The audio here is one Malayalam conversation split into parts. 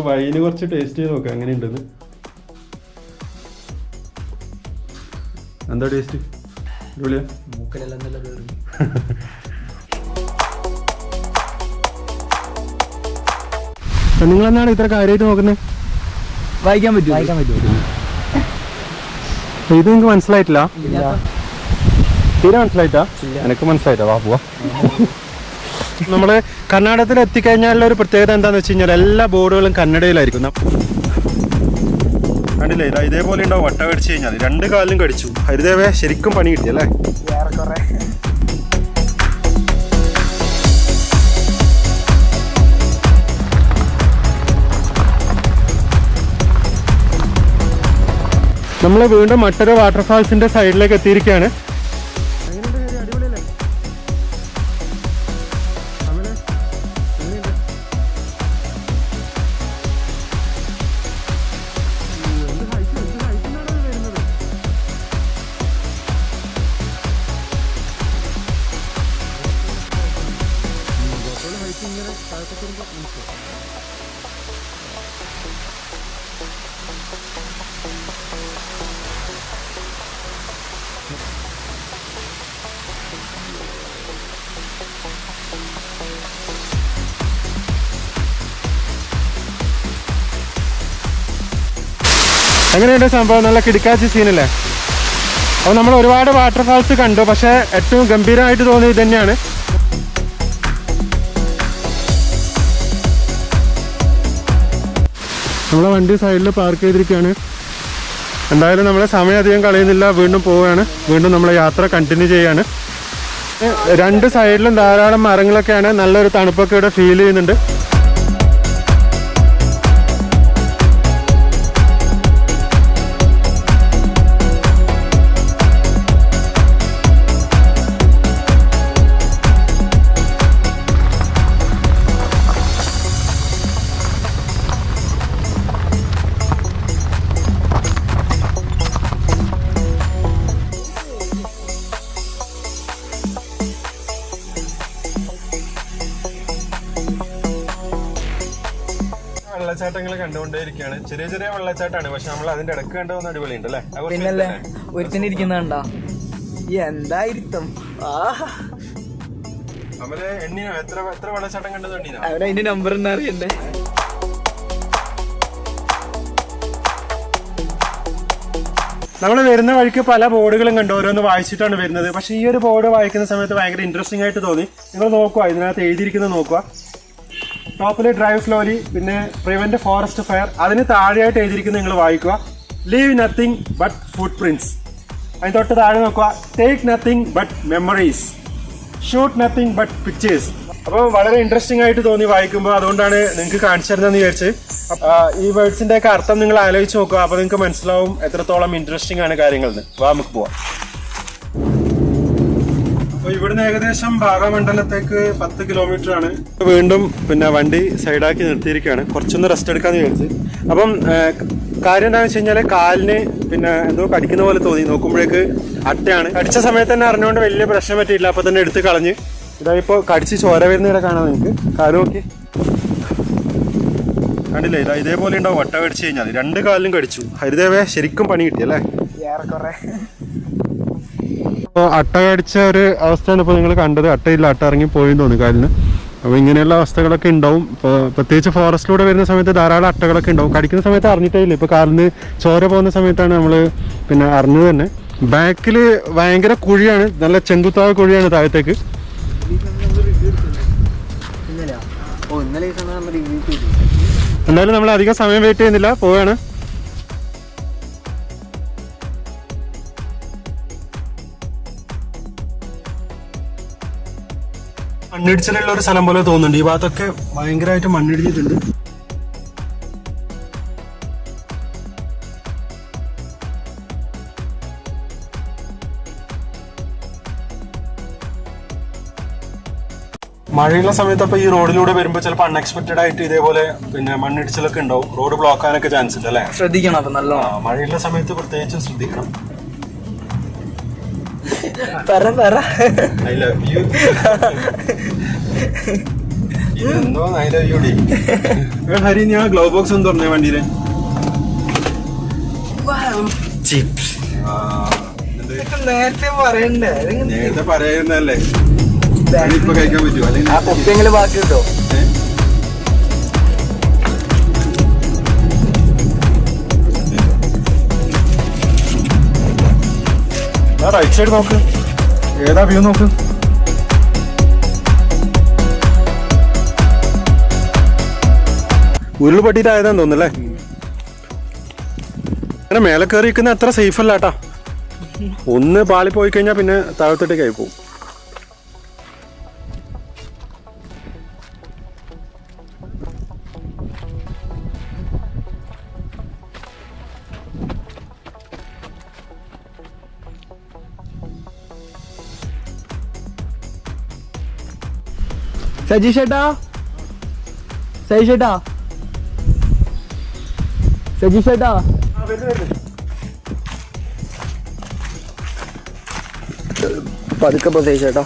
വൈന് കുറച്ച് ടേസ്റ്റ് ചെയ്ത് നോക്കാം എങ്ങനെയുണ്ടെന്ന്. എന്താ ടേസ്റ്റ്? നിങ്ങളെന്നാണ് ഇത്ര കാര്യമായിട്ട് നോക്കുന്നത്? വായിക്കാൻ പറ്റുമോ? ഇത് നിങ്ങൾക്ക് മനസ്സിലായിട്ടില്ല? തീരെ മനസ്സിലായിട്ടാ? എനിക്ക് മനസ്സിലായിട്ടാ. വാ പോവാ. നമ്മള് കർണാടകത്തിൽ എത്തിക്കഴിഞ്ഞാലുള്ള ഒരു പ്രത്യേകത എന്താന്ന് വെച്ച് കഴിഞ്ഞാൽ എല്ലാ ബോർഡുകളും കന്നഡയിലായിരിക്കും. കണ്ടില്ലേ, ഇതാ ഇതേപോലെ ഉണ്ടാവും. വട്ട കടിച്ചു കഴിഞ്ഞാൽ 2 കാലിലും കടിച്ചു. ഹരിദേവേ ശരിക്കും പണി കിട്ടിയല്ലേ? നമ്മൾ വീണ്ടും മറ്റൊരു വാട്ടർഫാൾസിന്റെ സൈഡിലേക്ക് എത്തിയിരിക്കുകയാണ്. എങ്ങനെയുണ്ട് സംഭവം? നല്ല കിടക്കാച്ചി സീനല്ലേ? അപ്പോൾ നമ്മൾ ഒരുപാട് വാട്ടർഫാൾസ് കണ്ടു, പക്ഷേ ഏറ്റവും ഗംഭീരമായിട്ട് തോന്നിയത് ഇത് തന്നെയാണ്. നമ്മളെ വണ്ടി സൈഡിൽ പാർക്ക് ചെയ്തിരിക്കുകയാണ്. എന്തായാലും നമ്മളെ സമയം അധികം കളയുന്നില്ല, വീണ്ടും പോവുകയാണ്. വീണ്ടും നമ്മളെ യാത്ര കണ്ടിന്യൂ ചെയ്യാണ്. 2 സൈഡിലും ധാരാളം മരങ്ങളൊക്കെയാണ്. നല്ലൊരു തണുപ്പൊക്കെ ഇവിടെ ഫീൽ ചെയ്യുന്നുണ്ട്. വെള്ളച്ചാട്ടങ്ങൾ കണ്ടുകൊണ്ടേയിരിക്കുകയാണ്. ചെറിയ ചെറിയ വെള്ളച്ചാട്ടാണ്, പക്ഷെ നമ്മൾ അതിന്റെ ഇടക്ക് കണ്ടുപോകുന്ന അടിപൊളിയുണ്ട് അല്ലേ? പിന്നല്ലേ ഒരുത്തന്നെ ഇരിക്കുന്നുണ്ടാ, എന്തായിരുത്തും. അവര് എണ്ണിനോ എത്ര വെള്ളച്ചാട്ടം കണ്ടത്? എണ്ണിനോ? അവരതിന്റെ നമ്പർ എന്നാ അറിയണ്ടേ? നമ്മൾ വരുന്ന വഴിക്ക് പല ബോർഡുകളും കണ്ടു, ഓരോന്ന് വായിച്ചിട്ടാണ് വരുന്നത്. പക്ഷെ ഈ ഒരു ബോർഡ് വായിക്കുന്ന സമയത്ത് ഭയങ്കര ഇൻട്രസ്റ്റിംഗ് ആയിട്ട് തോന്നി. നിങ്ങൾ നോക്കുക, ഇതിനകത്ത് എഴുതിയിരിക്കുന്നത് നോക്കുക. ടോപ്പിൽ ഡ്രൈവ് സ്ലോലി, പിന്നെ പ്രിവെന്റ് ഫോറസ്റ്റ് ഫയർ. അതിന് താഴെയായിട്ട് എഴുതിയിരിക്കുന്നത് നിങ്ങൾ വായിക്കുക. Leave nothing but footprints. അതിന് തൊട്ട് താഴെ നോക്കുക. Take nothing but memories, shoot nothing but pictures. അപ്പോൾ വളരെ ഇൻട്രസ്റ്റിംഗ് ആയിട്ട് തോന്നി വായിക്കുമ്പോൾ. അതുകൊണ്ടാണ് നിങ്ങൾക്ക് കാണിച്ചു തരുന്നതെന്ന് വിചാരിച്ച്. ഈ വേർഡ്സിന്റെ ഒക്കെ അർത്ഥം നിങ്ങൾ ആലോചിച്ച് നോക്കുക. അപ്പോൾ നിങ്ങൾക്ക് മനസ്സിലാവും എത്രത്തോളം ഇൻട്രസ്റ്റിംഗ് ആണ് കാര്യങ്ങളെന്ന്. നമുക്ക് പോവാം. അപ്പോൾ ഇവിടുന്ന് ഏകദേശം ഭാഗമണ്ഡലത്തേക്ക് 10 കിലോമീറ്റർ ആണ്. വീണ്ടും പിന്നെ വണ്ടി സൈഡാക്കി നിർത്തിയിരിക്കുകയാണ്. കുറച്ചൊന്ന് റെസ്റ്റ് എടുക്കാന്ന് വിചാരിച്ച്. അപ്പം കാര്യം എന്താണെന്ന് വെച്ച് കഴിഞ്ഞാൽ കാലിന് പിന്നെ എന്തോ കടിക്കുന്ന പോലെ തോന്നി. നോക്കുമ്പോഴേക്ക് അട്ടയാണ്. കടിച്ച സമയത്ത് തന്നെ അറിഞ്ഞുകൊണ്ട് വലിയ പ്രശ്നം പറ്റിയില്ല. അപ്പോൾ തന്നെ എടുത്ത് കളഞ്ഞ്. ഇതായിപ്പോൾ കടിച്ച് ചോര വരുന്ന ഇവിടെ കാണാം നിങ്ങൾക്ക്. കാല് നോക്കി കണ്ടില്ലേ? ഇതാ ഇതേപോലെ ഉണ്ടാവും. വട്ട കടിച്ചു കഴിഞ്ഞാൽ 2 കാലിലും കടിച്ചു. ഹരിദേവേ ശരിക്കും പണി കിട്ടിയല്ലേ? അപ്പോൾ അട്ട കടിച്ച ഒരു അവസ്ഥയാണ് ഇപ്പോൾ നിങ്ങൾ കണ്ടത്. അട്ടയില്ല, അട്ട ഇറങ്ങി പോയെന്ന് തോന്നുന്നു കാലിന്. അപ്പോൾ ഇങ്ങനെയുള്ള അവസ്ഥകളൊക്കെ ഉണ്ടാവും. ഇപ്പോൾ പ്രത്യേകിച്ച് ഫോറസ്റ്റിലൂടെ വരുന്ന സമയത്ത് ധാരാളം അട്ടകളൊക്കെ ഉണ്ടാവും. കടിക്കുന്ന സമയത്ത് അറിഞ്ഞിട്ടേ ഇല്ല. ഇപ്പോൾ കാലിന് ചോര പോകുന്ന സമയത്താണ് നമ്മൾ പിന്നെ അറിഞ്ഞത് തന്നെ. ബാക്കിൽ ഭയങ്കര കുഴിയാണ്, നല്ല ചെങ്കുത്തായ കുഴിയാണ് താഴത്തേക്ക്. എന്തായാലും നമ്മൾ അധികം സമയം വെയിറ്റ് ചെയ്യുന്നില്ല, പോവുകയാണ്. മണ്ണിടിച്ചിലുള്ള ഒരു സ്ഥലം പോലെ തോന്നുന്നുണ്ട്. ഈ ഭാഗത്തൊക്കെ ഭയങ്കരമായിട്ട് മണ്ണിടിച്ചിട്ടുണ്ട്. മഴയുള്ള സമയത്ത് അപ്പോൾ ഈ റോഡിലൂടെ വരുമ്പോൾ ചിലപ്പോൾ അൺഎക്സ്പെക്റ്റഡ് ആയിട്ട് ഇതേപോലെ പിന്നെ മണ്ണിടിച്ചിലൊക്കെ ഉണ്ടാവും. റോഡ് ബ്ലോക്ക് ആകാനൊക്കെ ചാൻസ് ഉണ്ട് അല്ലേ? ശ്രദ്ധിക്കണം. അപ്പൊ നല്ല മഴയുള്ള സമയത്ത് പ്രത്യേകിച്ചും ശ്രദ്ധിക്കണം. I love you. ഹരി ഞാൻ ഗ്ലോ ബോക്സ് ഒന്ന് തുറന്നേ വണ്ടിയിലെ. ചിപ്സ് നേരത്തെ പറയണ്ടേ? നേരത്തെ പറയുന്നല്ലേ, ഇപ്പൊ കഴിക്കാൻ പറ്റുമോ? അല്ലെങ്കിൽ ആ പൊക്കെങ്കിലും ബാക്കി കിട്ടോ? റൈറ്റ് സൈഡ് നോക്ക്, ഏതാ വ്യൂ നോക്ക്. ഉരുൾ പൊട്ടിയിട്ടായതാന്ന് തോന്നുന്നല്ലേ. അങ്ങനെ മേലെ കയറി നിൽക്കുന്ന അത്ര സേഫ് അല്ല കേട്ടാ. ഒന്ന് പാളി പോയി കഴിഞ്ഞാൽ പിന്നെ താഴത്തോട്ടേക്ക് ആയി പോകും. സജീഷ് ചേട്ടാ, സജീഷ് ചേട്ടാ, സജീഷ് ചേട്ടാ, പതുക്കെ പോ സജീഷ് ചേട്ടാ.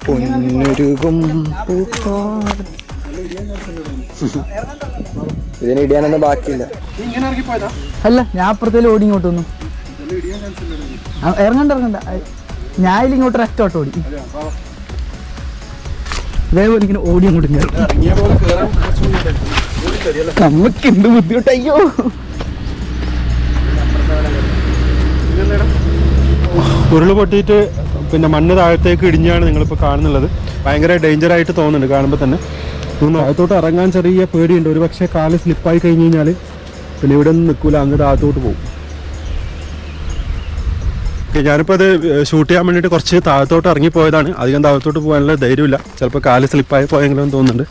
പൊന്നൊരുകും ഇതിന് ഇടിയാനൊന്നും ബാക്കിയില്ല. അല്ല, ഞാൻ അപ്പുറത്തേലും ഓടി ഇങ്ങോട്ട് വന്നു. ഇറങ്ങണ്ട ഇറങ്ങണ്ട, ഞാൻ ഇങ്ങോട്ട് ഒറ്റ ഓട്ടം ഓടി. അതേപോലെ ഇങ്ങനെ ഓടി അങ്ങോട്ട് നമുക്ക് എന്ത് ബുദ്ധിമുട്ടയ്യോ. ഉരുള് പൊട്ടിയിട്ട് പിന്നെ മണ്ണ് താഴത്തേക്ക് ഇടിഞ്ഞാണ് നിങ്ങളിപ്പോൾ കാണുന്നുള്ളത്. ഭയങ്കര ഡേഞ്ചറായിട്ട് തോന്നുന്നുണ്ട് കാണുമ്പോൾ തന്നെ. താഴത്തോട്ട് ഇറങ്ങാൻ ചെറിയ പേടിയുണ്ട്. ഒരു പക്ഷേ കാല് സ്ലിപ്പായി കഴിഞ്ഞ് കഴിഞ്ഞാൽ പിന്നെ ഇവിടെ ഒന്നും നിൽക്കൂല, അങ്ങ് താഴത്തോട്ട് പോകും. ഞാനിപ്പോൾ അത് ഷൂട്ട് ചെയ്യാൻ വേണ്ടിയിട്ട് കുറച്ച് താഴത്തോട്ട് ഇറങ്ങിപ്പോയതാണ്. അധികം താഴത്തോട്ട് പോകാനുള്ള ധൈര്യമില്ല. ചിലപ്പോൾ കാല് സ്ലിപ്പായി പോയെങ്കിലും തോന്നുന്നുണ്ട്.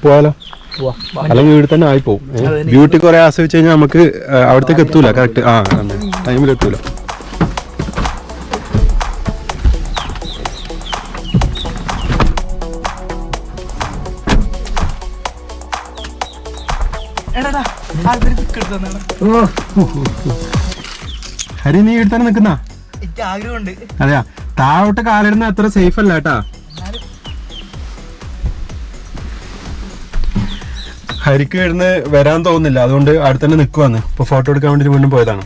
പോയാലോ? അല്ലെങ്കിൽ വീട് തന്നെ ആയിപ്പോവും. ബ്യൂട്ടി കുറെ ആസ്വദിച്ച് കഴിഞ്ഞാൽ നമുക്ക് അവിടത്തേക്ക് എത്തൂല. കറക്റ്റ് ടൈമിൽ എത്തൂല. ഹരി, നീ എടുത്താണ് നിക്കുന്ന? അതെയാ, താഴോട്ട് കാലിടുന്ന അത്ര സേഫ് അല്ല കേട്ടാ. ഹരിക്ക് ഇവിടുന്ന് വരാൻ തോന്നുന്നില്ല, അതുകൊണ്ട് അടുത്ത് തന്നെ നിൽക്കുവാന്ന്. ഇപ്പൊ ഫോട്ടോ എടുക്കാൻ വേണ്ടി വീണ്ടും പോയതാണ്.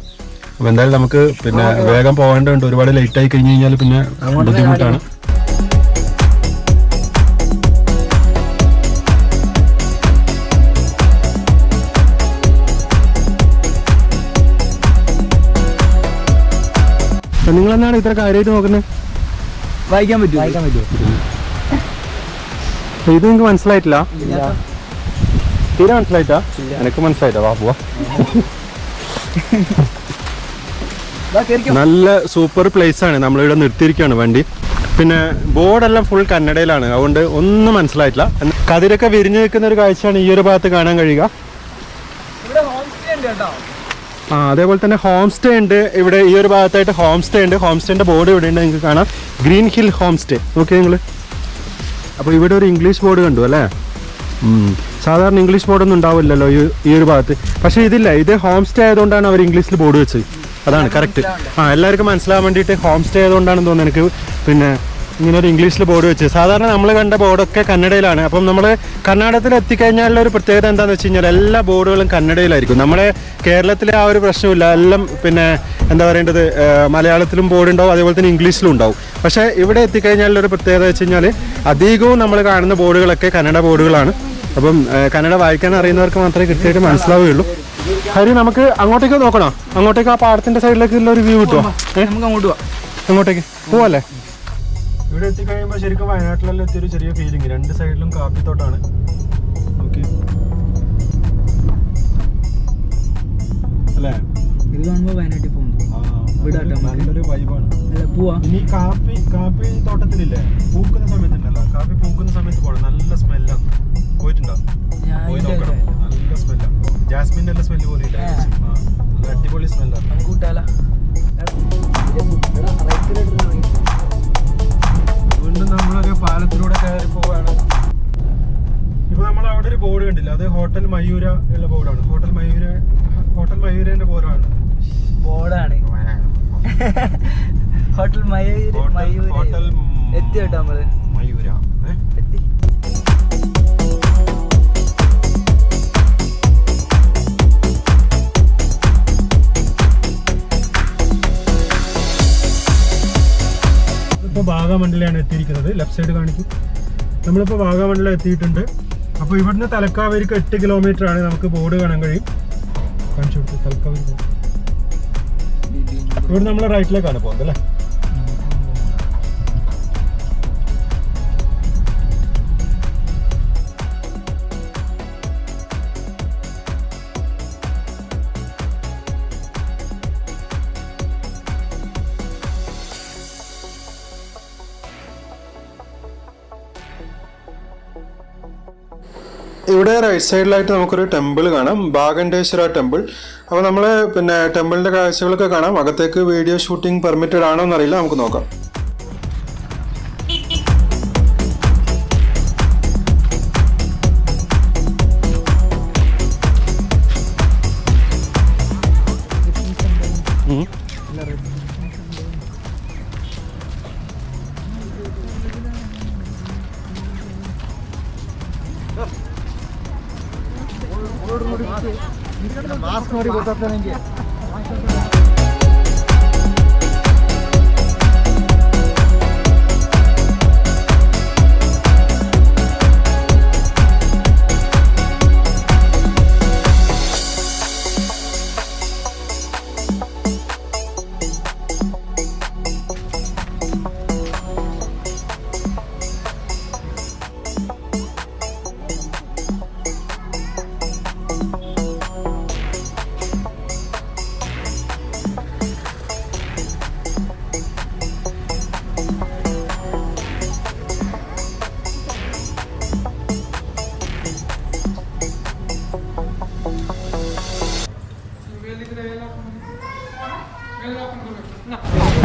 അപ്പൊ എന്തായാലും നമുക്ക് പിന്നെ വേഗം പോകേണ്ടതുണ്ട്. ഒരുപാട് ലേറ്റ് ആയി കഴിഞ്ഞ് കഴിഞ്ഞാൽ പിന്നെ ബുദ്ധിമുട്ടാണ്. നിങ്ങളെന്താണ് ഇത്ര കാര്യമായിട്ട് നോക്കുന്നത്? വായിക്കാൻ പറ്റുമോ? ഇത് നിങ്ങൾക്ക് മനസ്സിലായിട്ടില്ല? തീരെ മനസ്സിലായിട്ടാ? എനിക്ക് മനസ്സിലായിട്ടാ? വാ പോവാ. നല്ല സൂപ്പർ പ്ലേസ് ആണ്. നമ്മളിവിടെ നിർത്തിയിരിക്കുകയാണ് വണ്ടി. പിന്നെ ബോർഡെല്ലാം ഫുൾ കന്നഡയിലാണ്, അതുകൊണ്ട് ഒന്നും മനസ്സിലായിട്ടില്ല. കതിരൊക്കെ വിരിഞ്ഞു നിൽക്കുന്ന ഒരു കാഴ്ചയാണ് ഈ ഒരു ഭാഗത്ത് കാണാൻ കഴിയുക. അതേപോലെ തന്നെ ഹോം സ്റ്റേ ഉണ്ട് ഇവിടെ. ഈ ഒരു ഭാഗത്തായിട്ട് ഹോം സ്റ്റേ ഉണ്ട്. ഹോം സ്റ്റേൻ്റെ ബോർഡ് ഇവിടെ ഉണ്ട്, നിങ്ങൾക്ക് കാണാം. Green hill home stay. Okay നിങ്ങൾ. അപ്പോൾ ഇവിടെ ഒരു ഇംഗ്ലീഷ് ബോർഡ് കണ്ടു അല്ലേ? സാധാരണ ഇംഗ്ലീഷ് ബോർഡൊന്നും ഉണ്ടാവില്ലല്ലോ ഈ ഒരു ഭാഗത്ത്. പക്ഷേ ഇതില്ല, ഇത് ഹോം സ്റ്റേ ആയതുകൊണ്ടാണ് അവർ ഇംഗ്ലീഷിൽ ബോർഡ് വെച്ചത്. അതാണ് കറക്റ്റ്. എല്ലാവർക്കും മനസ്സിലാവാൻ വേണ്ടിയിട്ട് ഹോം സ്റ്റേ ആയതുകൊണ്ടാണെന്ന് തോന്നുന്നു എനിക്ക് പിന്നെ ഇങ്ങനെ ഒരു ഇംഗ്ലീഷിൽ ബോർഡ് വെച്ച്. സാധാരണ നമ്മൾ കണ്ട ബോർഡൊക്കെ കന്നഡയിലാണ്. അപ്പം നമ്മൾ കർണാടകത്തിൽ എത്തിക്കഴിഞ്ഞാലുള്ള ഒരു പ്രത്യേകത എന്താണെന്ന് വെച്ച് കഴിഞ്ഞാൽ എല്ലാ ബോർഡുകളും കന്നഡയിലായിരിക്കും. നമ്മുടെ കേരളത്തിലെ ആ ഒരു പ്രശ്നമില്ല. എല്ലാം പിന്നെ എന്താ പറയേണ്ടത്, മലയാളത്തിലും ബോർഡ് ഉണ്ടാവും, അതേപോലെ തന്നെ ഇംഗ്ലീഷിലും ഉണ്ടാവും. പക്ഷേ ഇവിടെ എത്തിക്കഴിഞ്ഞാലൊരു പ്രത്യേകത വെച്ച് കഴിഞ്ഞാൽ അധികവും നമ്മൾ കാണുന്ന ബോർഡുകളൊക്കെ കന്നഡ ബോർഡുകളാണ്. അപ്പം കന്നഡ വായിക്കാൻ അറിയുന്നവർക്ക് മാത്രമേ കൃത്യമായിട്ട് മനസ്സിലാവുകയുള്ളൂ. ഹരി, നമുക്ക് അങ്ങോട്ടേക്ക് നോക്കണോ? അങ്ങോട്ടേക്ക് ആ പാടത്തിന്റെ സൈഡിലേക്കുള്ള ഒരു വ്യൂ കിട്ടുമോ? നമുക്ക് അങ്ങോട്ട് പോവാം. അങ്ങോട്ടേക്ക് പോവല്ലേ? ഇവിടെ എത്തിക്കഴിയുമ്പോൾ ശരിക്കും വയനാട്ടിലെല്ലാം എത്തിയൊരു ചെറിയ ഫീലിംഗ്. രണ്ട് സൈഡിലും കാപ്പിത്തോട്ടാണ്. ഓക്കെ അല്ലേ? ഇത് കാണുമ്പോൾ വയനാട്ടിൽ പോകുന്നു. നല്ലൊരു വൈബാണ്. ഇനി കാപ്പി തോട്ടത്തിലില്ലേ പൂക്കുന്ന സമയത്തുണ്ടല്ലോ, കാപ്പി പൂക്കുന്ന സമയത്ത് പോകണം. നല്ല സ്മെല്ലാണ്. പോയിട്ടുണ്ടോ? പോയി നോക്കണം. നല്ല സ്മെല്ലാണ്. ജാസ്മിൻ്റെ എല്ലാം സ്മെല്ല് പോലെ ഇല്ല. നല്ല അടിപൊളി സ്മെല്ലാണ്. നമുക്ക് കൂട്ടാല. വീണ്ടും നമ്മളൊരു പാലത്തിലൂടെ കയറി പോവുകയാണ്. ഇപ്പൊ നമ്മൾ അവിടെ ഒരു ഒരു ബോർഡ് കണ്ടില്ല, അത് ഹോട്ടൽ മയൂര ഉള്ള ബോർഡാണ്. ഹോട്ടൽ മയൂരന്റെ ബോർഡാണ്. ഹോട്ടൽ ഹോട്ടൽ എത്തി കേട്ടോ നമ്മള് മയൂര എത്തി. ഇപ്പോൾ വാഗമണ്ണിലാണ് എത്തിയിരിക്കുന്നത്. ലെഫ്റ്റ് സൈഡ് കാണിക്കും. നമ്മളിപ്പോൾ വാഗമണ്ണിൽ എത്തിയിട്ടുണ്ട്. അപ്പോൾ ഇവിടുന്ന് തലക്കാവേരിക്ക് 8 കിലോമീറ്റർ ആണ്. നമുക്ക് ബോർഡ് കാണാൻ കഴിയും. കാണിച്ചു കൊടുത്തു തലക്കാവേരി. ഇവിടെ നമ്മൾ റൈറ്റിലേക്കാണ് പോകുന്നത് അല്ലേ? ഇവിടെ റൈറ്റ് സൈഡിലായിട്ട് നമുക്കൊരു ടെമ്പിൾ കാണാം, ബാഗണ്ടേശ്വര ടെമ്പിൾ. അപ്പോൾ നമ്മൾ പിന്നെ ടെമ്പിളിൻ്റെ കാഴ്ചകളൊക്കെ കാണാം. അകത്തേക്ക് വീഡിയോ ഷൂട്ടിംഗ് പെർമിറ്റഡ് ആണോ എന്നറിയില്ല, നമുക്ക് നോക്കാം.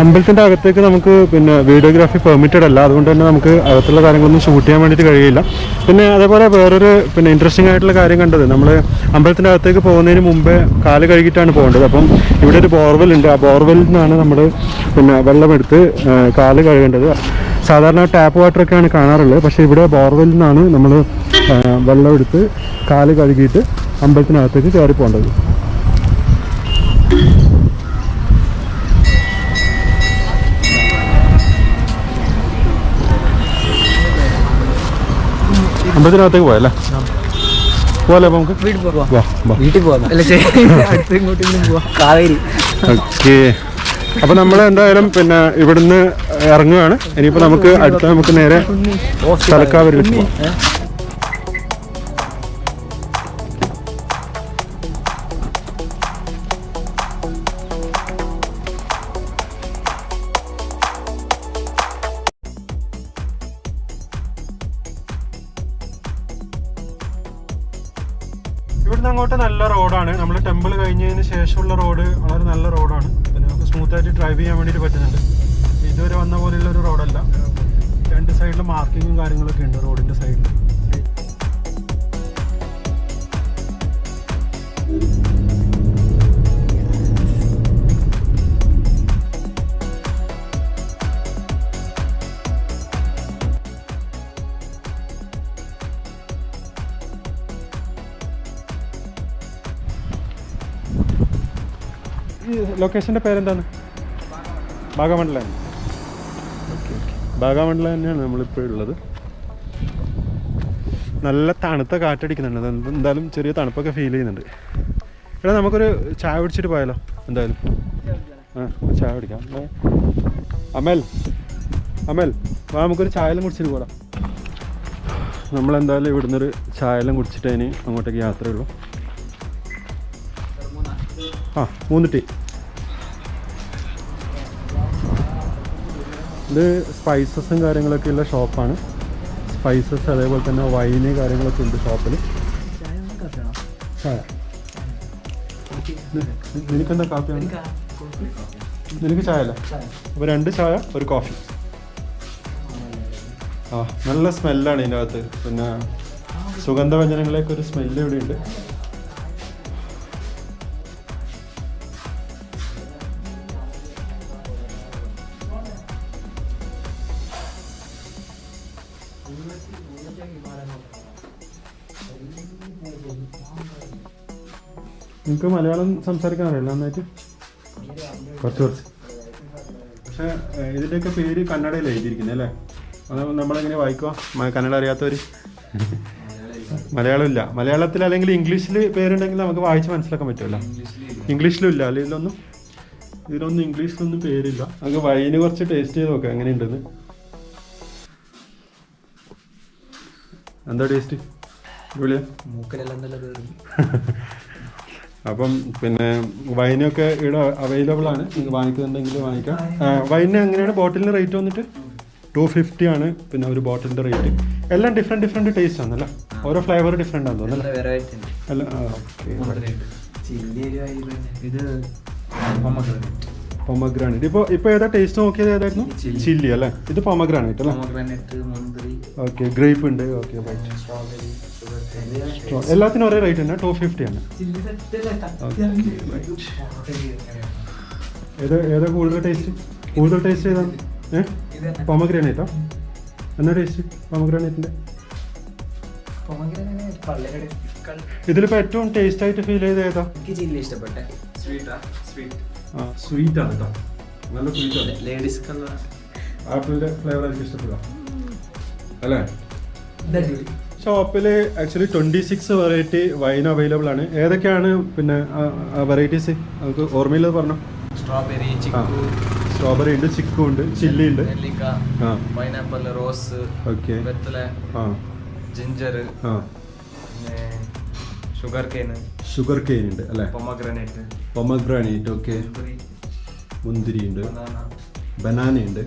അമ്പലത്തിൻ്റെ അകത്തേക്ക് നമുക്ക് പിന്നെ വീഡിയോഗ്രാഫി പെർമിറ്റഡ് അല്ല, അതുകൊണ്ട് തന്നെ നമുക്ക് അകത്തുള്ള കാര്യങ്ങളൊന്നും ഷൂട്ട് ചെയ്യാൻ വേണ്ടിയിട്ട് കഴിയില്ല. പിന്നെ അതേപോലെ വേറൊരു പിന്നെ ഇൻട്രസ്റ്റിംഗ് ആയിട്ടുള്ള കാര്യം കണ്ടത്, നമ്മൾ അമ്പലത്തിൻ്റെ അകത്തേക്ക് പോകുന്നതിന് മുമ്പേ കാല് കഴുകിയിട്ടാണ് പോകേണ്ടത്. അപ്പം ഇവിടെ ഒരു ബോർവെൽ ഉണ്ട്. ആ ബോർവെല്ലിൽ നിന്നാണ് നമ്മൾ പിന്നെ വെള്ളമെടുത്ത് കാല് കഴുകേണ്ടത്. സാധാരണ ടാപ്പ് വാട്ടറൊക്കെയാണ് കാണാറുള്ളത്, പക്ഷേ ഇവിടെ ബോർവെല്ലിൽ നിന്നാണ് നമ്മൾ വെള്ളമെടുത്ത് കാല് കഴുകിയിട്ട് അമ്പലത്തിനകത്തേക്ക് കയറി പോകേണ്ടത്. അമ്പലത്തിനകത്തേക്ക് പോയല്ലേ? പോലെ നമുക്ക് വീട്ടിൽ പോവാം. കാവേരി. ഓക്കെ, അപ്പൊ നമ്മൾ എന്തായാലും പിന്നെ ഇവിടുന്ന് ഇറങ്ങുകയാണ്. ഇനിയിപ്പോ നമുക്ക് നമുക്ക് നേരെ തലക്കാവേരിലേക്ക് പോവാം. ഇവിടുന്ന് അങ്ങോട്ട് നല്ല റോഡാണ്. നമ്മൾ ടെമ്പിൾ കഴിഞ്ഞതിന് ശേഷമുള്ള റോഡ് വളരെ നല്ല റോഡാണ്. പിന്നെ നമുക്ക് സ്മൂത്തായിട്ട് ഡ്രൈവ് ചെയ്യാൻ വേണ്ടിയിട്ട് പറ്റുന്നുണ്ട്. ഇതുവരെ വന്ന പോലെയുള്ള ഒരു റോഡല്ല. രണ്ട് സൈഡിൽ മാർക്കിങ്ങും കാര്യങ്ങളൊക്കെ ഉണ്ട് റോഡിൻ്റെ സൈഡിൽ. ഈ ലൊക്കേഷൻ്റെ പേരെന്താണ്? ഭാഗമണ്ഡലം. ഓക്കെ ഓക്കെ, ഭാഗമണ്ഡലം തന്നെയാണ് നമ്മളിപ്പോൾ ഉള്ളത്. നല്ല തണുത്ത കാറ്റടിക്കുന്നുണ്ട്. എന്തായാലും ചെറിയ തണുപ്പൊക്കെ ഫീൽ ചെയ്യുന്നുണ്ട്. ഇവിടെ നമുക്കൊരു ചായ കുടിച്ചിട്ട് പോയാലോ? എന്തായാലും ചായ കുടിക്കാം. അമൽ വാ, നമുക്കൊരു ചായയെല്ലാം കുടിച്ചിട്ട് പോരാം. നമ്മളെന്തായാലും ഇവിടുന്നൊരു ചായയെല്ലാം കുടിച്ചിട്ട് അതിന് അങ്ങോട്ടേക്ക് യാത്രയുള്ളൂ. 3 ടീ. ഇത് സ്പൈസസും കാര്യങ്ങളൊക്കെ ഉള്ള ഷോപ്പാണ്. സ്പൈസസ് അതേപോലെ തന്നെ വൈന് കാര്യങ്ങളൊക്കെ ഉണ്ട് ഷോപ്പിൽ. ചായ നിനക്കെന്താ കാപ്പിയാണ്? നിനക്ക് ചായ അല്ല? അപ്പോൾ 2 ചായ 1 കോഫി. നല്ല സ്മെല്ലാണ് ഇതിൻ്റെ അകത്ത്. പിന്നെ സുഗന്ധവ്യഞ്ജനങ്ങളൊക്കെ ഒരു സ്മെല്ല് ഇവിടെ ഉണ്ട്. നിങ്ങൾക്ക് മലയാളം സംസാരിക്കാൻ അറിയില്ല നന്നായിട്ട്? കുറച്ച്. പക്ഷേ ഇതിൻ്റെയൊക്കെ പേര് കന്നഡയിൽ എഴുതിയിരിക്കുന്നത് അല്ലേ? അത് നമ്മളെങ്ങനെ വായിക്കുക കന്നഡ അറിയാത്തവർ? മലയാളം ഇല്ല. മലയാളത്തിൽ അല്ലെങ്കിൽ ഇംഗ്ലീഷിൽ പേരുണ്ടെങ്കിൽ നമുക്ക് വായിച്ച് മനസ്സിലാക്കാൻ പറ്റുമല്ലോ. ഇംഗ്ലീഷിലും ഇല്ല അല്ലെ? ഇതിലൊന്നും ഇംഗ്ലീഷിലൊന്നും പേരില്ല. നമുക്ക് വൈന് കുറച്ച് ടേസ്റ്റ് ചെയ്ത് നോക്കാം എങ്ങനെയുണ്ടെന്ന്. എന്താ ടേസ്റ്റ്? അപ്പം പിന്നെ വൈനൊക്കെ ഇവിടെ അവൈലബിൾ ആണ്. നിങ്ങൾക്ക് വാങ്ങിക്കുന്നുണ്ടെങ്കിൽ വാങ്ങിക്കാം. വൈന് എങ്ങനെയാണ് ബോട്ടിലിന് റേറ്റ് വന്നിട്ട് 250 ആണ്. പിന്നെ ഒരു ബോട്ടിലിൻ്റെ റേറ്റ് എല്ലാം ഡിഫറെൻറ്റ് ടേസ്റ്റ് ആണല്ലേ? ഓരോ ഫ്ലേവർ ഡിഫറെൻ്റ് ആണെന്ന് തോന്നുന്നു അല്ല? പൊമഗ്രാനൈറ്റ്. ഇപ്പോൾ ഏതാ ടേസ്റ്റ് നോക്കിയത്? ഏതായിരുന്നു? ചില്ലി അല്ലേ? ഇത് പൊമഗ്രാനൈറ്റ് അല്ലേ? ഓക്കെ. ഗ്രേപ്പ് ഉണ്ട്. ഓക്കെ. എല്ലാത്തിനും ഒരേ റേറ്റ് തന്നെ 250 ആണ്. ഏതാ കൂടുതൽ ടേസ്റ്റ് ഏതാണ്? പൊമഗ്രാനൈറ്റോ? എന്നാ ടേസ്റ്റ് പൊമഗ്രാനൈറ്റിന്റെ? ഇതിലിപ്പോ ഏറ്റവും ടേസ്റ്റ് ആയിട്ട് ഫീൽ ചെയ്ത് ഏതാ? സ്വീറ്റ് ആണ് കേട്ടോ. നല്ല സ്വീറ്റ് ആണ്. ആപ്പിളിന്റെ ഫ്ലേവർ എനിക്ക് ഇഷ്ടപ്പെടുക അല്ലേ? ഷോപ്പിൽ ആക്ച്വലി 26 വെറൈറ്റി വൈൻ അവൈലബിൾ ആണ്. ഏതൊക്കെയാണ് പിന്നെ വെറൈറ്റീസ് നമുക്ക് ഓർമ്മയില്ലത് പറഞ്ഞു? സ്ട്രോബെറി ഉണ്ട്, ചിക്കു ഉണ്ട്, ചില്ലി ഉണ്ട്, പൈനാപ്പിൾ, റോസ്, വെത്തല, ജിഞ്ചർ, ഷുഗർ കെയിൻ ഉണ്ട് അല്ലേ? പൊമഗ്രാനൈറ്റ്. ഓക്കെ. മുന്തിരി ഉണ്ട്, ബനാന ഉണ്ട്.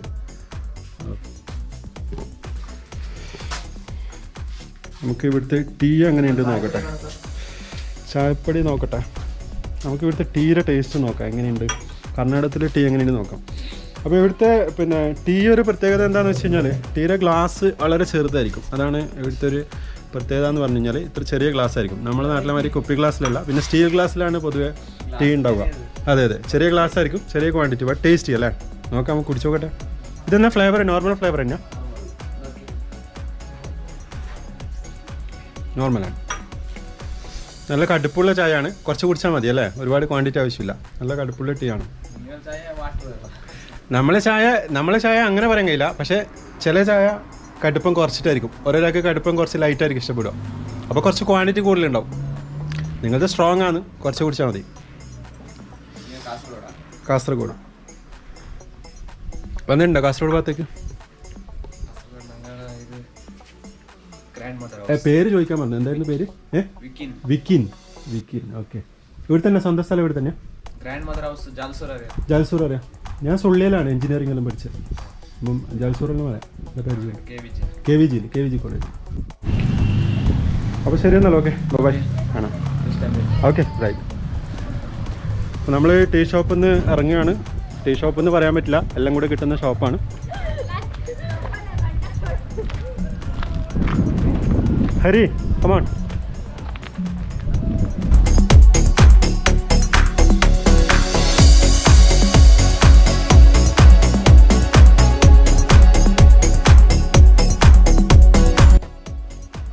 നമുക്ക് ഇവിടുത്തെ ടീ എങ്ങനെയുണ്ട് നോക്കട്ടെ. ചായപ്പൊടി നോക്കട്ടെ. നമുക്ക് ഇവിടുത്തെ ടീയുടെ ടേസ്റ്റ് നോക്കാം എങ്ങനെയുണ്ട്. കർണാടകത്തിലെ ടീ എങ്ങനെയുണ്ട് നോക്കാം. അപ്പോൾ ഇവിടുത്തെ പിന്നെ ടീ ഒരു പ്രത്യേകത എന്താണെന്ന് വെച്ച് കഴിഞ്ഞാൽ ടീയുടെ ഗ്ലാസ് വളരെ ചെറുതായിരിക്കും. അതാണ് ഇവിടുത്തെ ഒരു പ്രത്യേകത എന്ന് പറഞ്ഞു കഴിഞ്ഞാൽ ഇത്ര ചെറിയ ഗ്ലാസ് ആയിരിക്കും. നമ്മുടെ നാട്ടിലെ മാതിരി കുപ്പി ഗ്ലാസ്സിലല്ല, പിന്നെ സ്റ്റീൽ ഗ്ലാസ്സിലാണ് പൊതുവെ ടീ ഉണ്ടാവുക. അതെ, ചെറിയ ഗ്ലാസ് ആയിരിക്കും, ചെറിയ ക്വാണ്ടിറ്റി, ബട്ട് ടേസ്റ്റി അല്ലേ? നോക്കാം, നമുക്ക് കുടിച്ചു നോക്കട്ടെ. ഇതെന്നാ ഫ്ലേവർ? നോർമൽ ഫ്ലേവർ തന്നെയാ? നോർമലാണ്. നല്ല കടുപ്പുള്ള ചായയാണ്. കുറച്ച് കുടിച്ചാൽ മതി അല്ലേ? ഒരുപാട് ക്വാണ്ടിറ്റി ആവശ്യമില്ല. നല്ല കടുപ്പുള്ള ടീ ആണ്. നമ്മളെ ചായ അങ്ങനെ പറയാൻ കഴിയില്ല. പക്ഷേ ചില ചായ കടുപ്പം കുറച്ചിട്ടായിരിക്കും. ഓരോരാൾക്ക് കടുപ്പം കുറച്ച് ലൈറ്റായിരിക്കും ഇഷ്ടപ്പെടുക. അപ്പോൾ കുറച്ച് ക്വാണ്ടിറ്റി കൂടുതലുണ്ടാവും. നിങ്ങളുടെ സ്ട്രോങ് ആണ്, കുറച്ച് കുടിച്ചാൽ മതി. കാസർഗോഡ് വന്നിട്ടുണ്ടോ? കാസർഗോഡ് ഭാഗത്തേക്ക് പേര് ചോദിക്കാൻ പറഞ്ഞു. എന്തായിരുന്നു പേര്? വിക്കിൻ. ഓക്കെ. ഇവിടെ തന്നെ സ്വന്തം സ്ഥലം ഇവിടെ തന്നെയാ? ജാൽസൂർ അറിയാം. ഞാൻ സുള്ളിയിലാണ് എഞ്ചിനീയറിംഗ് എല്ലാം പഠിച്ചത്. അപ്പം ജാൽസൂറെല്ലാം പറയാം. KVG college. അപ്പോൾ ശരി എന്നല്ലോ. Okay, bye. കാണാം. Okay, right. അപ്പോൾ നമ്മൾ ടീ ഷോപ്പിൽ നിന്ന് ഇറങ്ങുകയാണ്. ടീ ഷോപ്പ് എന്ന് പറയാൻ പറ്റില്ല, എല്ലാം കൂടെ കിട്ടുന്ന ഷോപ്പാണ്. ഹരി, കമോൺ.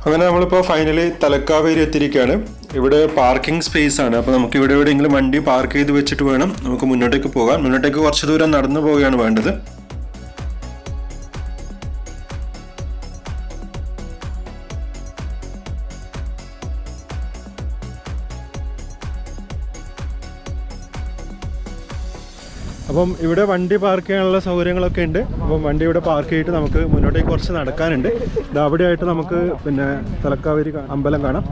അങ്ങനെ നമ്മളിപ്പോൾ ഫൈനലി തലക്കാവേരി എത്തിയിരിക്കുകയാണ്. ഇവിടെ പാർക്കിംഗ് സ്പേസ് ആണ്. അപ്പോൾ നമുക്ക് ഇവിടെ എവിടെയെങ്കിലും വണ്ടി പാർക്ക് ചെയ്ത് വെച്ചിട്ട് വേണം നമുക്ക് മുന്നോട്ടേക്ക് പോകാൻ. മുന്നോട്ടേക്ക് കുറച്ച് ദൂരം നടന്നു പോവുകയാണ് വേണ്ടത്. അപ്പം ഇവിടെ വണ്ടി പാർക്ക് ചെയ്യാനുള്ള സൗകര്യങ്ങളൊക്കെ ഉണ്ട്. അപ്പം വണ്ടി ഇവിടെ പാർക്ക് ചെയ്തിട്ട് നമുക്ക് മുന്നോട്ടേക്ക് കുറച്ച് നടക്കാനുണ്ട്. ഇത് അവിടെയായിട്ട് നമുക്ക് പിന്നെ തലക്കാവേരി അമ്പലം കാണാം.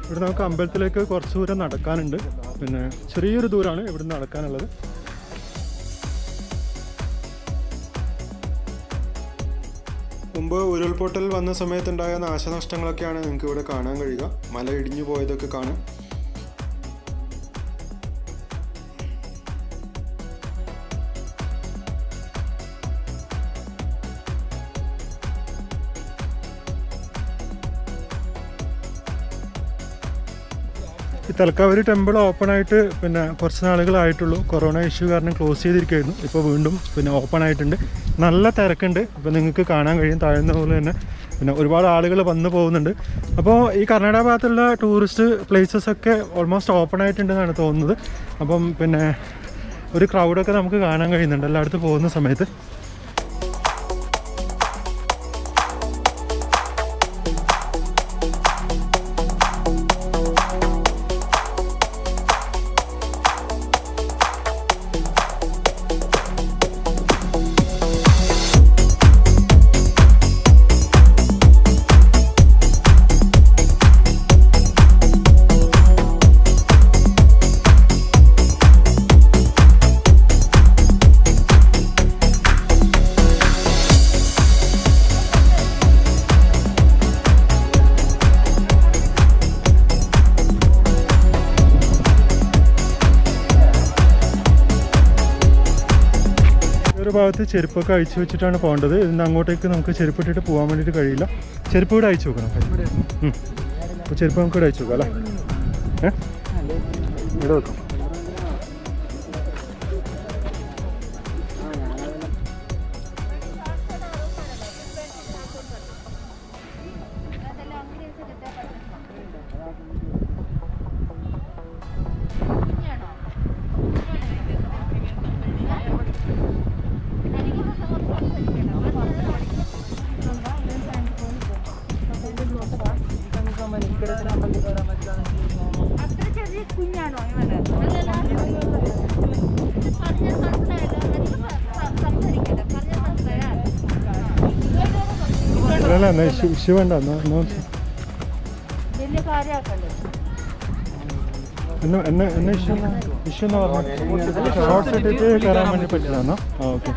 ഇവിടെ നമുക്ക് അമ്പലത്തിലേക്ക് കുറച്ച് ദൂരം നടക്കാനുണ്ട്. പിന്നെ ചെറിയൊരു ദൂരമാണ് ഇവിടെ നടക്കാനുള്ളത്. മുമ്പ് ഉരുൾപൊട്ടൽ വന്ന സമയത്തുണ്ടായ നാശനഷ്ടങ്ങളൊക്കെയാണ് നിങ്ങൾക്ക് ഇവിടെ കാണാൻ കഴിയുക. മല ഇടിഞ്ഞു പോയതൊക്കെ കാണാം. ഈ തലക്കാവരി ടെമ്പിൾ ഓപ്പൺ ആയിട്ട് പിന്നെ കുറച്ച് നാളുകളായിട്ടുള്ളൂ. കൊറോണ ഇഷ്യൂ കാരണം ക്ലോസ് ചെയ്തിരിക്കുകയായിരുന്നു. ഇപ്പോൾ വീണ്ടും പിന്നെ ഓപ്പൺ ആയിട്ടുണ്ട്. നല്ല തിരക്കുണ്ട്. ഇപ്പോൾ നിങ്ങൾക്ക് കാണാൻ കഴിയും താഴ്ന്ന പോലെ തന്നെ. പിന്നെ ഒരുപാട് ആളുകൾ വന്നു പോകുന്നുണ്ട്. അപ്പോൾ ഈ കർണാടക ഭാഗത്തുള്ള ടൂറിസ്റ്റ് പ്ലേസസ് ഒക്കെ ഓൾമോസ്റ്റ് ഓപ്പൺ ആയിട്ടുണ്ടെന്നാണ് തോന്നുന്നത്. അപ്പം പിന്നെ ഒരു ക്രൗഡൊക്കെ നമുക്ക് കാണാൻ കഴിയുന്നുണ്ട് എല്ലായിടത്തും പോകുന്ന സമയത്ത്. ഒരു ഭാഗത്ത് ചെരുപ്പൊക്കെ അഴിച്ചു വെച്ചിട്ടാണ് പോകേണ്ടത്. ഇതിന് അങ്ങോട്ടേക്ക് നമുക്ക് ചെരുപ്പിട്ടിട്ട് പോകാൻ വേണ്ടിയിട്ട് കഴിയില്ല. ചെരുപ്പ് കൂടെ അയച്ചു നോക്കണം. അപ്പോൾ ചെരുപ്പ് നമുക്ക് ഇവിടെ അയച്ചു നോക്കാം അല്ലേ? ഇവിടെ വെക്കാം. അല്ല എന്നാ ഇഷ്യൂ വേണ്ട. എന്നെ ഇഷ്യൂ എന്ന് പറഞ്ഞാൽ ഷോർട്ട്സ് ഇട്ടിട്ട് കയറാൻ വേണ്ടി പറ്റില്ല എന്നോ? ആ ഓക്കെ.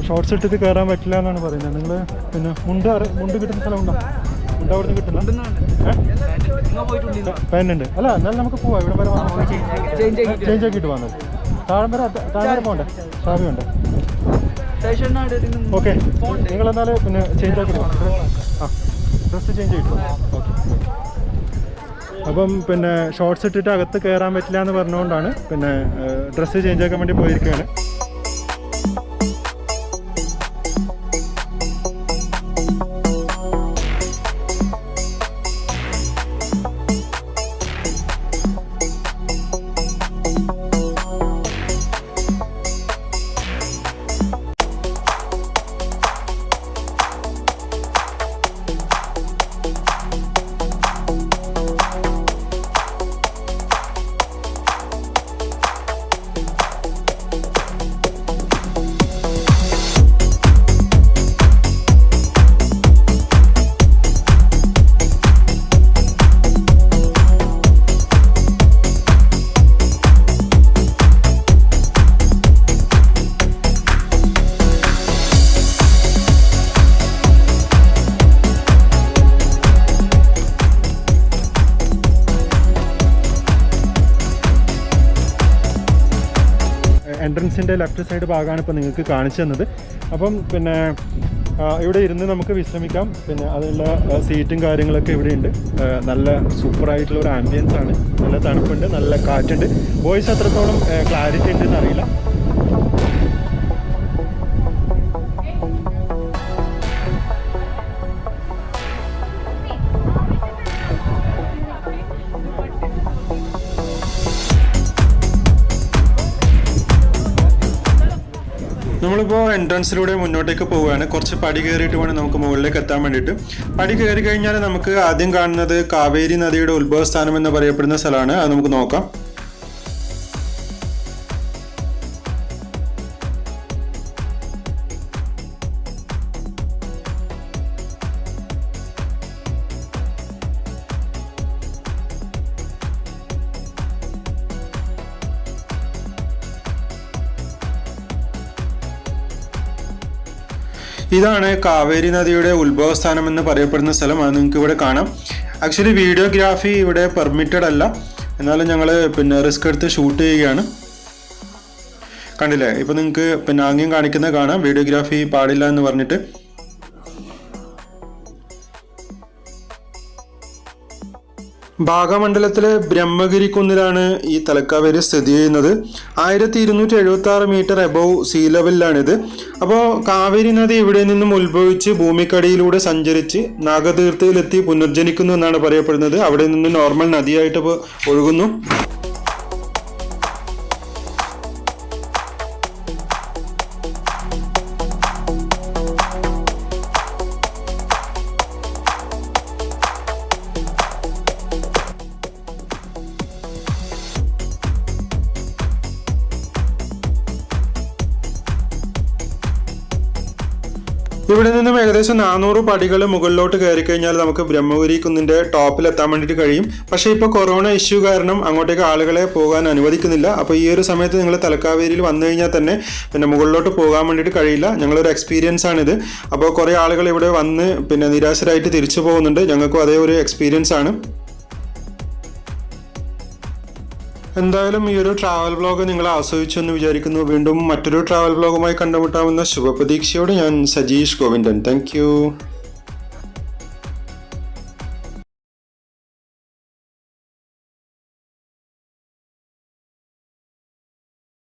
ഷോർട്ട്സ് ഇട്ടിട്ട് കയറാൻ പറ്റില്ല എന്നാണ് പറയുന്നത്. നിങ്ങൾ പിന്നെ മുണ്ട് കിട്ടുന്ന സ്ഥലം ഉണ്ടോ? മുണ്ട് അവിടെ നിന്ന് കിട്ടുന്ന പാൻറ്റുണ്ട്. അല്ല എന്നാലും നമുക്ക് പോവാം. ഇവിടെ വരെ ചേഞ്ച് ആക്കിയിട്ട് പോകുന്നത്. താഴെ പോകണ്ടേ? ഷാവി ഉണ്ട്. ഓക്കെ, നിങ്ങളെന്നാലും പിന്നെ ചേഞ്ച് ആക്കിയിട്ട് പോകാം. ആ ഡ്രസ്സ് ചേഞ്ച് ചെയ്തിട്ട് ഓക്കെ. അപ്പം പിന്നെ ഷോർട്ട്സ് ഇട്ടിട്ട് അകത്ത് കയറാൻ പറ്റില്ല എന്ന് പറഞ്ഞുകൊണ്ടാണ് പിന്നെ ഡ്രസ്സ് ചേഞ്ച് ആക്കാൻ വേണ്ടി പോയിരിക്കുകയാണ്. എൻട്രൻസിൻ്റെ ലെഫ്റ്റ് സൈഡ് ഭാഗമാണ് ഇപ്പോൾ നിങ്ങൾക്ക് കാണിച്ചു തന്നത്. അപ്പം പിന്നെ ഇവിടെ ഇരുന്ന് നമുക്ക് വിശ്രമിക്കാം. പിന്നെ അതിനുള്ള സീറ്റും കാര്യങ്ങളൊക്കെ ഇവിടെയുണ്ട്. നല്ല സൂപ്പറായിട്ടുള്ള ഒരു ആംബിയൻസ് ആണ്. നല്ല തണുപ്പുണ്ട്, നല്ല കാറ്റുണ്ട്. വോയിസ് അത്രത്തോളം ക്ലാരിറ്റി ഉണ്ടെന്ന് അറിയില്ല. നമ്മളിപ്പോൾ എൻട്രൻസിലൂടെ മുന്നോട്ടേക്ക് പോവുകയാണ്. കുറച്ച് പടി കയറിയിട്ട് വേണം നമുക്ക് മുകളിലേക്ക് എത്താൻ വേണ്ടിയിട്ട്. പടി കയറി കഴിഞ്ഞാൽ നമുക്ക് ആദ്യം കാണുന്നത് കാവേരി നദിയുടെ ഉത്ഭവസ്ഥാനം എന്ന് പറയപ്പെടുന്ന സ്ഥലമാണ്. അത് നമുക്ക് നോക്കാം. ഇതാണ് കാവേരി നദിയുടെ ഉത്ഭവസ്ഥാനം എന്ന് പറയപ്പെടുന്ന സ്ഥലം. അത് നിങ്ങൾക്ക് ഇവിടെ കാണാം. ആക്ച്വലി വീഡിയോഗ്രാഫി ഇവിടെ പെർമിറ്റഡ് അല്ല, എന്നാലും ഞങ്ങൾ റിസ്ക് എടുത്ത് ഷൂട്ട് ചെയ്യുകയാണ്. കണ്ടില്ലേ, ഇപ്പം നിങ്ങൾക്ക് ആംഗ്യം കാണിക്കുന്നത് കാണാം, വീഡിയോഗ്രാഫി പാടില്ല എന്ന് പറഞ്ഞിട്ട്. ഭാഗമണ്ഡലത്തിലെ ബ്രഹ്മഗിരി കുന്നിലാണ് ഈ തലക്കാവേരി സ്ഥിതി ചെയ്യുന്നത്. 1276 മീറ്റർ എബോവ് സീ ലെവലിലാണിത്. അപ്പോൾ കാവേരി നദി ഇവിടെ നിന്നും ഉത്ഭവിച്ച് ഭൂമിക്കടിയിലൂടെ സഞ്ചരിച്ച് നാഗതീർത്ഥയിലെത്തി പുനർജനിക്കുന്നു എന്നാണ് പറയപ്പെടുന്നത്. അവിടെ നിന്ന് നോർമൽ നദിയായിട്ട് ഒഴുകുന്നു. ഇവിടെ നിന്നും ഏകദേശം 400 പടികൾ മുകളിലോട്ട് കയറി കഴിഞ്ഞാൽ നമുക്ക് ബ്രഹ്മഗിരി കുന്നിന്റെ ടോപ്പിൽ എത്താൻ വേണ്ടിയിട്ട് കഴിയും. പക്ഷേ ഇപ്പോൾ കൊറോണ ഇഷ്യൂ കാരണം അങ്ങോട്ടേക്ക് ആളുകളെ പോകാൻ അനുവദിക്കുന്നില്ല. അപ്പോൾ ഈ ഒരു സമയത്ത് നിങ്ങൾ തലക്കാവേരിയിൽ വന്നു കഴിഞ്ഞാൽ തന്നെ മുകളിലോട്ട് പോകാൻ വേണ്ടിയിട്ട് കഴിയില്ല. ഞങ്ങളൊരു എക്സ്പീരിയൻസ് ആണിത്. അപ്പോൾ കുറേ ആളുകൾ ഇവിടെ വന്ന് നിരാശരായിട്ട് തിരിച്ചു പോകുന്നുണ്ട്. ഞങ്ങൾക്കും അതേ ഒരു എക്സ്പീരിയൻസ് ആണ്. എന്തായാലും ഈ ഒരു ട്രാവൽ വ്ളോഗ് നിങ്ങൾ ആസ്വദിച്ചു എന്ന് വിചാരിക്കുന്നു. വീണ്ടും മറ്റൊരു ട്രാവൽ വ്ളോഗുമായി കണ്ടുമുട്ടാമെന്ന ശുഭപ്രതീക്ഷയോടെ ഞാൻ സജീഷ് ഗോവിന്ദൻ. താങ്ക്